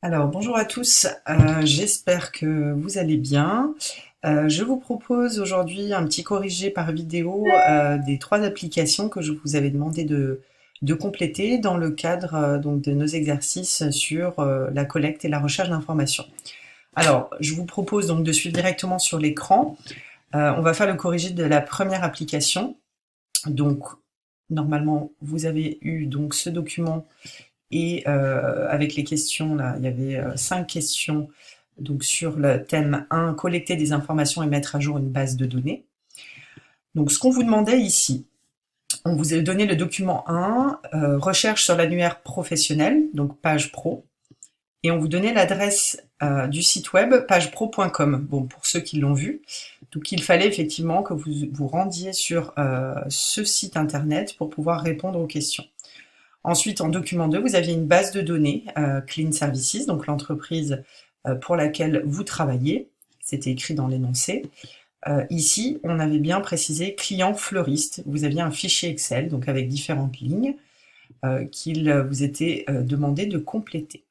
Alors, bonjour à tous, j'espère que vous allez bien. Je vous propose aujourd'hui un petit corrigé par vidéo des 3 applications que je vous avais demandé de compléter dans le cadre donc de nos exercices sur la collecte et la recherche d'informations. Alors, je vous propose donc de suivre directement sur l'écran. On va faire le corrigé de la première application. Donc, normalement, vous avez eu donc ce document et avec les questions, là, il y avait 5 questions donc sur le thème 1, collecter des informations et mettre à jour une base de données. Donc ce qu'on vous demandait ici, on vous a donné le document 1, recherche sur l'annuaire professionnel, donc page pro, et on vous donnait l'adresse du site web pagepro.com, bon, pour ceux qui l'ont vu. Donc il fallait effectivement que vous vous rendiez sur ce site internet pour pouvoir répondre aux questions. Ensuite, en document 2, vous aviez une base de données, Clean Services, donc l'entreprise pour laquelle vous travaillez. C'était écrit dans l'énoncé. Ici, on avait bien précisé client fleuriste. Vous aviez un fichier Excel, donc avec différentes lignes, qu'il vous était demandé de compléter.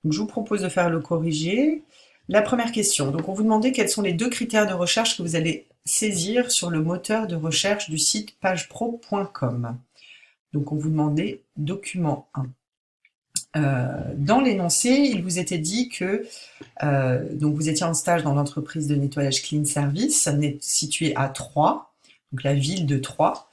Donc, je vous propose de faire le corrigé. La première question. Donc, on vous demandait quels sont les 2 critères de recherche que vous allez saisir sur le moteur de recherche du site pagepro.com. Donc, on vous demandait document 1. Dans l'énoncé, il vous était dit que donc vous étiez en stage dans l'entreprise de nettoyage Clean Service, située à Troyes, donc la ville de Troyes.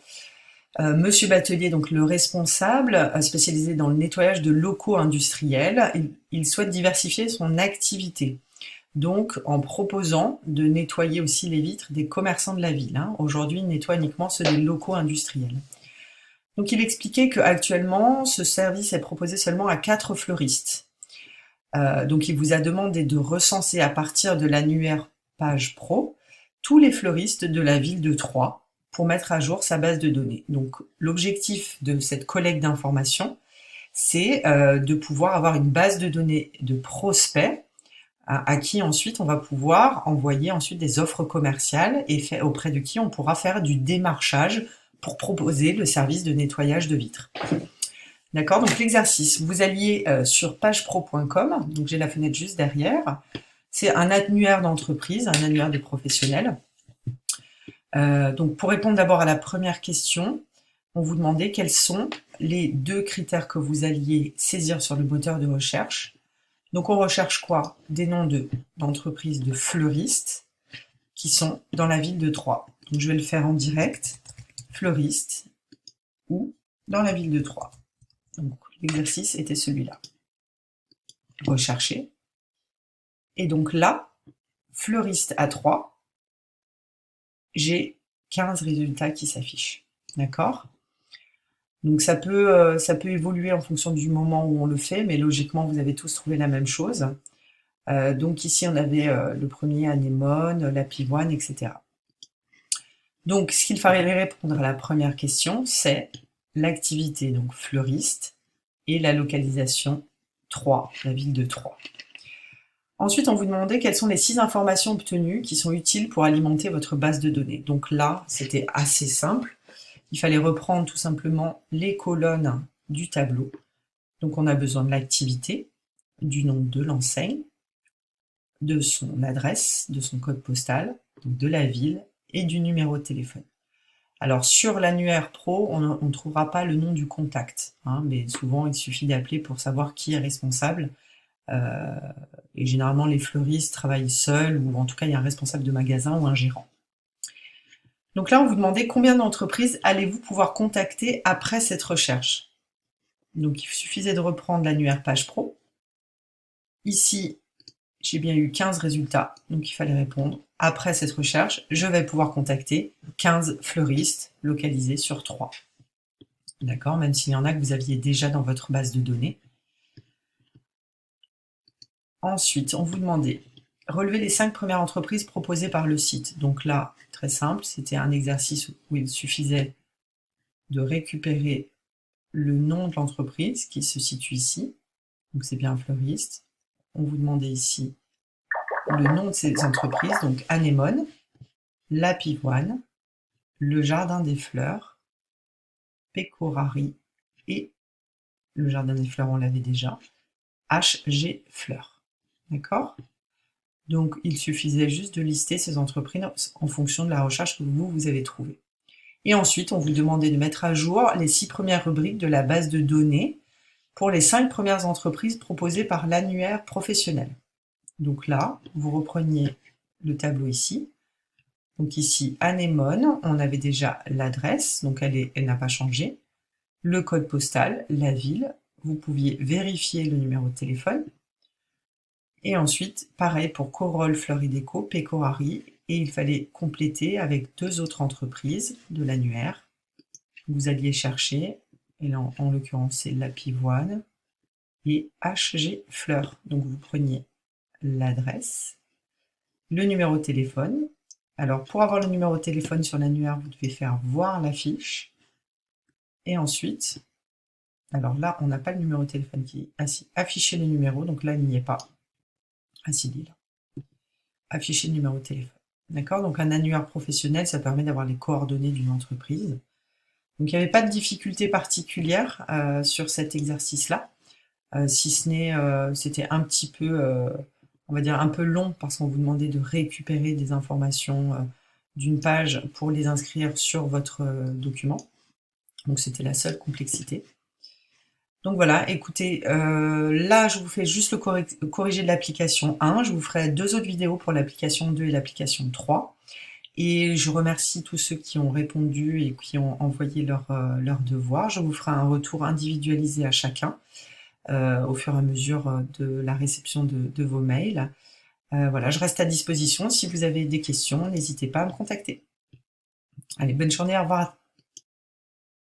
Monsieur Batelier, donc le responsable, spécialisé dans le nettoyage de locaux industriels, il souhaite diversifier son activité. Donc, en proposant de nettoyer aussi les vitres des commerçants de la ville. Aujourd'hui, il nettoie uniquement ceux des locaux industriels. Donc il expliquait qu'actuellement, ce service est proposé seulement à 4 fleuristes. Donc il vous a demandé de recenser à partir de l'annuaire Page Pro tous les fleuristes de la ville de Troyes pour mettre à jour sa base de données. Donc l'objectif de cette collecte d'informations, c'est de pouvoir avoir une base de données de prospects à qui ensuite on va pouvoir envoyer ensuite des offres commerciales et auprès de qui on pourra faire du démarchage pour proposer le service de nettoyage de vitres. D'accord, donc l'exercice, vous alliez sur pagepro.com, donc j'ai la fenêtre juste derrière, c'est un annuaire d'entreprise, un annuaire de professionnels. Donc pour répondre d'abord à la première question, on vous demandait quels sont les 2 critères que vous alliez saisir sur le moteur de recherche. Donc on recherche quoi? Des noms d'entreprises de fleuristes qui sont dans la ville de Troyes. Donc je vais le faire en direct, fleuriste ou dans la ville de Troyes. Donc l'exercice était celui-là. Rechercher. Et donc là, fleuriste à 3, j'ai 15 résultats qui s'affichent. D'accord? Donc ça peut évoluer en fonction du moment où on le fait, mais logiquement, vous avez tous trouvé la même chose. Donc ici, on avait le premier anémone, la pivoine, etc. Donc, ce qu'il fallait répondre à la première question, c'est l'activité, donc fleuriste, et la localisation 3, la ville de Troyes. Ensuite, on vous demandait quelles sont les 6 informations obtenues qui sont utiles pour alimenter votre base de données. Donc là, c'était assez simple. Il fallait reprendre tout simplement les colonnes du tableau. Donc on a besoin de l'activité, du nom de l'enseigne, de son adresse, de son code postal, donc de la ville et du numéro de téléphone. Alors sur l'annuaire pro, on ne trouvera pas le nom du contact, mais souvent il suffit d'appeler pour savoir qui est responsable. Et généralement les fleuristes travaillent seuls, ou en tout cas il y a un responsable de magasin ou un gérant. Donc là on vous demandait combien d'entreprises allez-vous pouvoir contacter après cette recherche. Donc il suffisait de reprendre l'annuaire page pro. Ici j'ai bien eu 15 résultats, donc il fallait répondre. Après cette recherche, je vais pouvoir contacter 15 fleuristes localisés sur 3. D'accord, même s'il y en a que vous aviez déjà dans votre base de données. Ensuite, on vous demandait relever les 5 premières entreprises proposées par le site. Donc là, très simple, c'était un exercice où il suffisait de récupérer le nom de l'entreprise qui se situe ici. Donc c'est bien fleuriste. On vous demandait ici le nom de ces entreprises, donc anémone, la pivoine, le jardin des fleurs, Pecorari et le jardin des fleurs, on l'avait déjà, HG Fleur. D'accord? Donc, il suffisait juste de lister ces entreprises en fonction de la recherche que vous avez trouvée. Et ensuite, on vous demandait de mettre à jour les 6 premières rubriques de la base de données pour les 5 premières entreprises proposées par l'annuaire professionnel. Donc là, vous repreniez le tableau ici. Donc ici, anémone, on avait déjà l'adresse, donc elle n'a pas changé. Le code postal, la ville, vous pouviez vérifier le numéro de téléphone. Et ensuite, pareil pour Corolle Florideco, Pecorari, et il fallait compléter avec 2 autres entreprises de l'annuaire. Vous alliez chercher, et là en l'occurrence c'est La Pivoine et HG Fleur. Donc vous preniez l'adresse, le numéro de téléphone. Alors pour avoir le numéro de téléphone sur l'annuaire, vous devez faire voir la fiche. Et ensuite, alors là on n'a pas le numéro de téléphone qui est assis. Afficher le numéro, donc là il n'y est pas. Ah si, il est là. Afficher le numéro de téléphone. D'accord? Donc un annuaire professionnel, ça permet d'avoir les coordonnées d'une entreprise. Donc il n'y avait pas de difficulté particulière sur cet exercice-là, si ce n'est c'était un petit peu, on va dire un peu long parce qu'on vous demandait de récupérer des informations d'une page pour les inscrire sur votre document. Donc c'était la seule complexité. Donc voilà, écoutez, là je vous fais juste le corrigé de l'application 1, je vous ferai 2 autres vidéos pour l'application 2 et l'application 3. Et je remercie tous ceux qui ont répondu et qui ont envoyé leurs devoirs. Je vous ferai un retour individualisé à chacun au fur et à mesure de la réception de vos mails. Voilà, je reste à disposition. Si vous avez des questions, n'hésitez pas à me contacter. Allez, bonne journée, au revoir.